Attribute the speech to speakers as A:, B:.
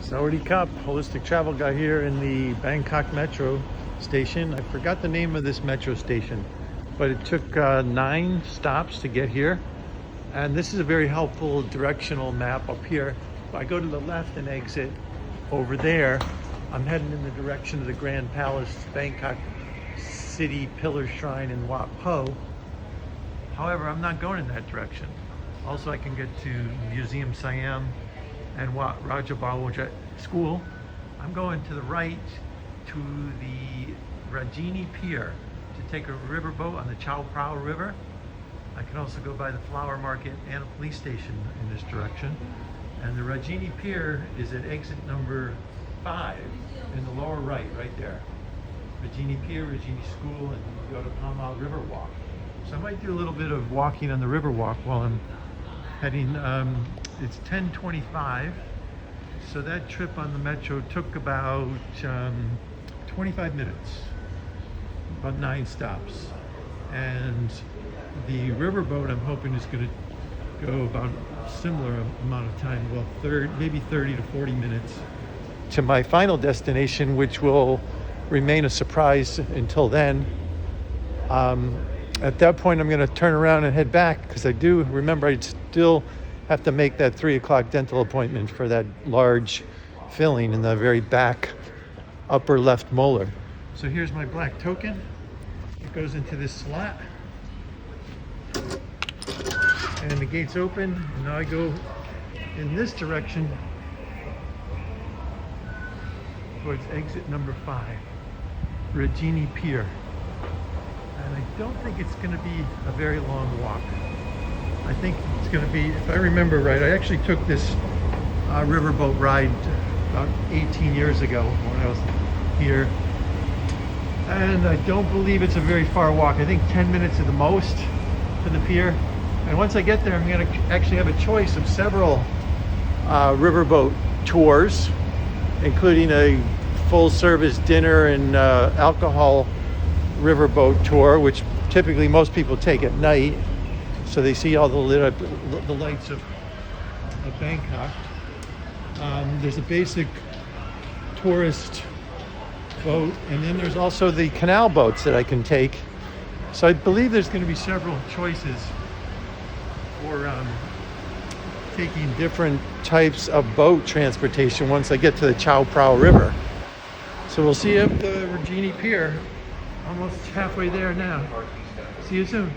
A: Sawadee Cup, holistic travel guy here in the Bangkok metro station. I forgot the name of this metro station, but it took 9 stops to get here. And this is a very helpful directional map up here. If I go to the left and exit over there, I'm heading in the direction of the Grand Palace, Bangkok City Pillar Shrine in Wat Po. However, I'm not going in that direction. Also, I can get to Museum Siam and Wat Rajabawja School. I'm going to the right to the Rajini Pier to take a riverboat on the Chao Phraya River. I can also go by the flower market and a police station in this direction. And the Rajini Pier is at exit number 5 in the lower right there. Rajini Pier, Rajini School, and you go to Pamal River Walk. So I might do a little bit of walking on the river walk while I'm heading. It's 10:25, so that trip on the metro took about 25 minutes, about 9 stops. And the riverboat I'm hoping is going to go about a similar amount of time, well, maybe 30 to 40 minutes to my final destination, which will remain a surprise until then. At that point, I'm going to turn around and head back because I do remember I still have to make that 3 o'clock dental appointment for that large filling in the very back upper left molar. So here's my black token. It goes into this slot. And the gate's open. And now I go in this direction towards exit number 5, Rajini Pier. And I don't think it's going to be a very long walk. I think it's going to be, if I remember right, I actually took this riverboat ride about 18 years ago when I was here. And I don't believe it's a very far walk. I think 10 minutes at the most to the pier. And once I get there, I'm going to actually have a choice of several riverboat tours, including a full-service dinner and alcohol riverboat tour, which typically most people take at night, so they see all the lights of Bangkok. There's a basic tourist boat, and then there's also the canal boats that I can take. So I believe there's going to be several choices for taking different types of boat transportation once I get to the Chao Phraya River. So we'll see you at the Rajini Pier. Almost halfway there now. See you soon.